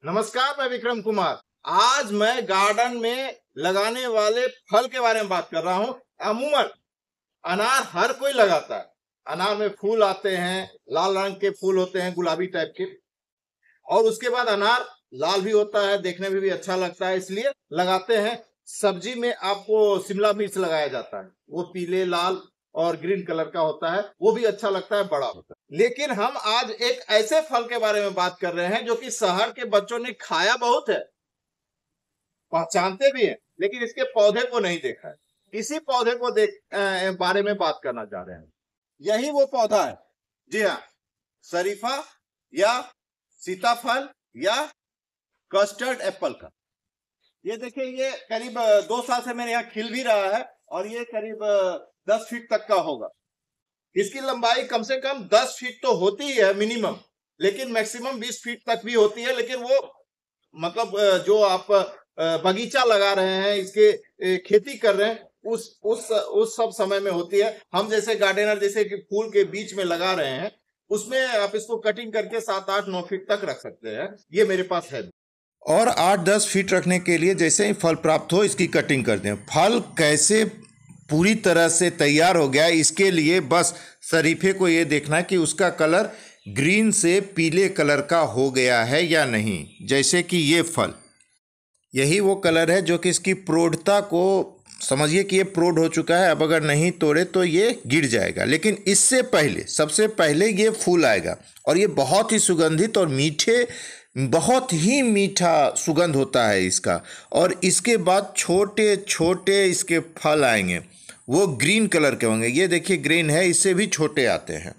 नमस्कार, मैं विक्रम कुमार। आज मैं गार्डन में लगाने वाले फल के बारे में बात कर रहा हूँ। अमूमन अनार हर कोई लगाता है। अनार में फूल आते हैं, लाल रंग के फूल होते हैं, गुलाबी टाइप के, और उसके बाद अनार लाल भी होता है, देखने में भी अच्छा लगता है, इसलिए लगाते हैं। सब्जी में आपको शिमला मिर्च लगाया जाता है, वो पीले, लाल और ग्रीन कलर का होता है, वो भी अच्छा लगता है, बड़ा होता है। लेकिन हम आज एक ऐसे फल के बारे में बात कर रहे हैं जो कि शहर के बच्चों ने खाया बहुत है, पहचानते भी हैं, लेकिन इसके पौधे को नहीं देखा है। इसी पौधे को बारे में बात करना चाह रहे हैं। यही वो पौधा है, जी हाँ, शरीफा या सीताफल या कस्टर्ड एप्पल का। ये देखिए, ये करीब 2 साल से मेरे यहाँ खिल भी रहा है और ये करीब 10 फीट तक का होगा। इसकी लंबाई कम से कम 10 फीट तो होती ही है मिनिमम, लेकिन मैक्सिमम 20 फीट तक भी होती है। लेकिन वो मतलब जो आप बगीचा लगा रहे हैं, इसके खेती कर रहे हैं, उस सब समय में होती है। हम जैसे गार्डनर, जैसे कि फूल के बीच में लगा रहे हैं, उसमें आप इसको कटिंग करके 7, 8, 9 फीट तक रख सकते हैं। ये मेरे पास है। और 8-10 फीट रखने के लिए जैसे ही फल प्राप्त हो इसकी कटिंग करते हैं। फल कैसे पूरी तरह से तैयार हो गया, इसके लिए बस शरीफे को ये देखना है कि उसका कलर ग्रीन से पीले कलर का हो गया है या नहीं। जैसे कि ये फल, यही वो कलर है जो कि इसकी प्रौढ़ता को समझिए कि ये प्रौढ़ हो चुका है। अब अगर नहीं तोड़े तो ये गिर जाएगा, लेकिन इससे पहले, सबसे पहले ये फूल आएगा और ये बहुत ही सुगंधित और मीठे, बहुत ही मीठा सुगंध होता है इसका। और इसके बाद छोटे छोटे इसके फल आएंगे, वो ग्रीन कलर के होंगे। ये देखिए ग्रीन है, इससे भी छोटे आते हैं।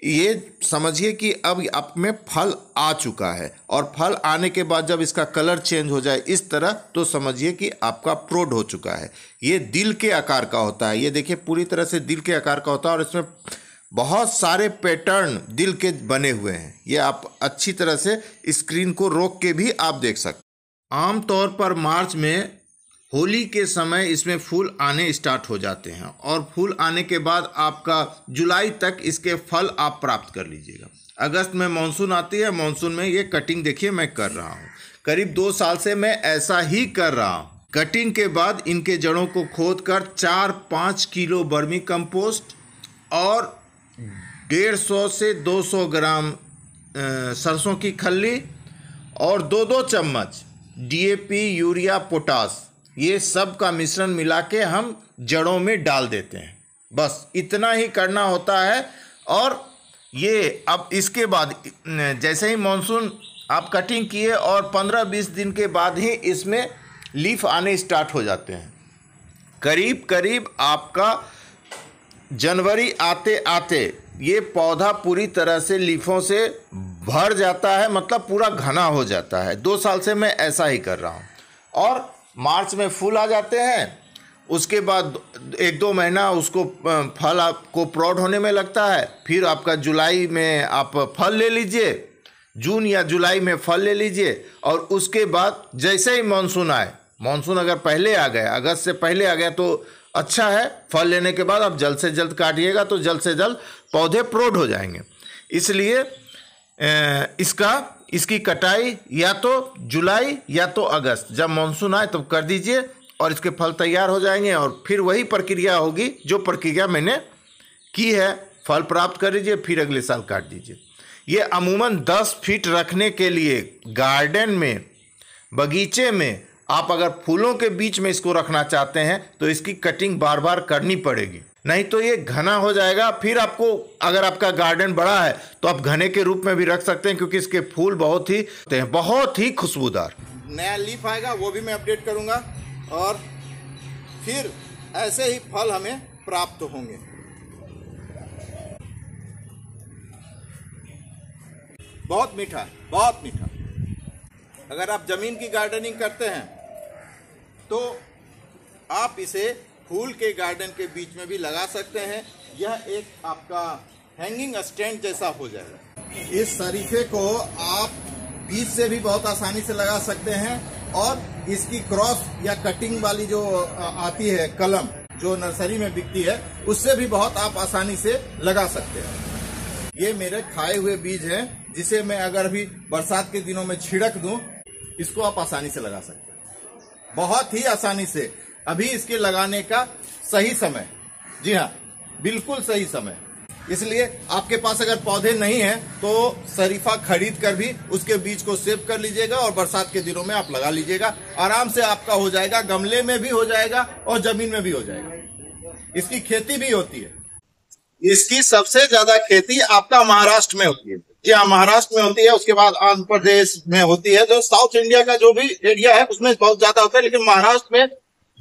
ये समझिए कि अब आप में फल आ चुका है, और फल आने के बाद जब इसका कलर चेंज हो जाए इस तरह, तो समझिए कि आपका प्रौढ़ हो चुका है। ये दिल के आकार का होता है। ये देखिए पूरी तरह से दिल के आकार का होता है और इसमें बहुत सारे पैटर्न दिल के बने हुए हैं। ये आप अच्छी तरह से स्क्रीन को रोक के भी आप देख सकते। आमतौर पर मार्च में, होली के समय इसमें फूल आने स्टार्ट हो जाते हैं, और फूल आने के बाद आपका जुलाई तक इसके फल आप प्राप्त कर लीजिएगा। अगस्त में मानसून आती है, मानसून में ये कटिंग देखिए मैं कर रहा हूँ। करीब 2 साल से मैं ऐसा ही कर रहा हूँ। कटिंग के बाद इनके जड़ों को खोदकर 4-5 किलो वर्मी कंपोस्ट और 150 से 200 ग्राम सरसों की खल्ली और 2-2 चम्मच DAP, यूरिया, पोटास, ये सब का मिश्रण मिला के हम जड़ों में डाल देते हैं। बस इतना ही करना होता है। और ये अब इसके बाद जैसे ही मानसून आप कटिंग किए और 15-20 दिन के बाद ही इसमें लीफ आने स्टार्ट हो जाते हैं। करीब करीब आपका जनवरी आते आते ये पौधा पूरी तरह से लीफों से भर जाता है, मतलब पूरा घना हो जाता है। 2 साल से मैं ऐसा ही कर रहा हूँ। और मार्च में फूल आ जाते हैं, उसके बाद 1-2 महीना उसको फल आपको प्रौढ़ होने में लगता है। फिर आपका जुलाई में आप फल ले लीजिए, जून या जुलाई में फल ले लीजिए, और उसके बाद जैसे ही मानसून आए, मानसून अगर पहले आ गया, अगस्त से पहले आ गया तो अच्छा है। फल लेने के बाद आप जल्द से जल्द काटिएगा तो जल्द से जल्द पौधे प्रौढ़ हो जाएंगे। इसलिए इसकी कटाई या तो जुलाई या तो अगस्त, जब मानसून आए तब कर दीजिए, और इसके फल तैयार हो जाएंगे। और फिर वही प्रक्रिया होगी जो प्रक्रिया मैंने की है। फल प्राप्त कर लीजिए, फिर अगले साल काट दीजिए। ये अमूमन 10 फीट रखने के लिए गार्डन में, बगीचे में, आप अगर फूलों के बीच में इसको रखना चाहते हैं तो इसकी कटिंग बार बार करनी पड़ेगी, नहीं तो ये घना हो जाएगा। फिर आपको, अगर आपका गार्डन बड़ा है तो आप घने के रूप में भी रख सकते हैं, क्योंकि इसके फूल बहुत ही खुशबूदार। नया लीफ आएगा, वो भी मैं अपडेट करूंगा, और फिर ऐसे ही फल हमें प्राप्त होंगे। बहुत मीठा, बहुत मीठा। अगर आप जमीन की गार्डनिंग करते हैं तो आप इसे फूल के गार्डन के बीच में भी लगा सकते हैं। यह एक आपका हैंगिंग स्टैंड जैसा हो जाएगा। इस शरीफे को आप बीज से भी बहुत आसानी से लगा सकते हैं, और इसकी क्रॉस या कटिंग वाली जो आती है कलम, जो नर्सरी में बिकती है, उससे भी बहुत आप आसानी से लगा सकते हैं। ये मेरे खाए हुए बीज हैं, जिसे मैं अगर अभी बरसात के दिनों में छिड़क दूं इसको आप आसानी से लगा सकते हैं, बहुत ही आसानी से। अभी इसके लगाने का सही समय, जी हाँ बिल्कुल सही समय। इसलिए आपके पास अगर पौधे नहीं हैं तो शरीफा खरीद कर भी उसके बीज को सेव कर लीजिएगा और बरसात के दिनों में आप लगा लीजिएगा। आराम से आपका हो जाएगा, गमले में भी हो जाएगा और जमीन में भी हो जाएगा। इसकी खेती भी होती है। इसकी सबसे ज्यादा खेती आपका महाराष्ट्र में होती है, जी हाँ महाराष्ट्र में होती है। उसके बाद आंध्र प्रदेश में होती है। जो साउथ इंडिया का जो भी एरिया है उसमें बहुत ज्यादा होता है, लेकिन महाराष्ट्र में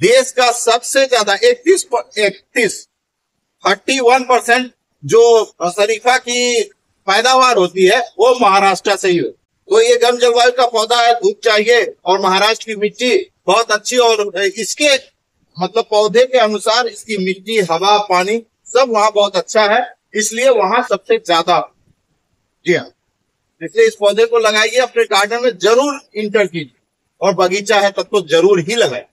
देश का सबसे ज्यादा 31% जो शरीफा की पैदावार होती है वो महाराष्ट्र से ही है। तो ये गर्म जलवायु का पौधा है, धूप चाहिए और महाराष्ट्र की मिट्टी बहुत अच्छी, और इसके मतलब पौधे के अनुसार इसकी मिट्टी, हवा, पानी सब वहाँ बहुत अच्छा है, इसलिए वहाँ सबसे ज्यादा। जी हाँ, इसलिए इस पौधे को लगाइए, अपने गार्डन में जरूर इंटर कीजिए और बगीचा है तब तो जरूर ही लगाए।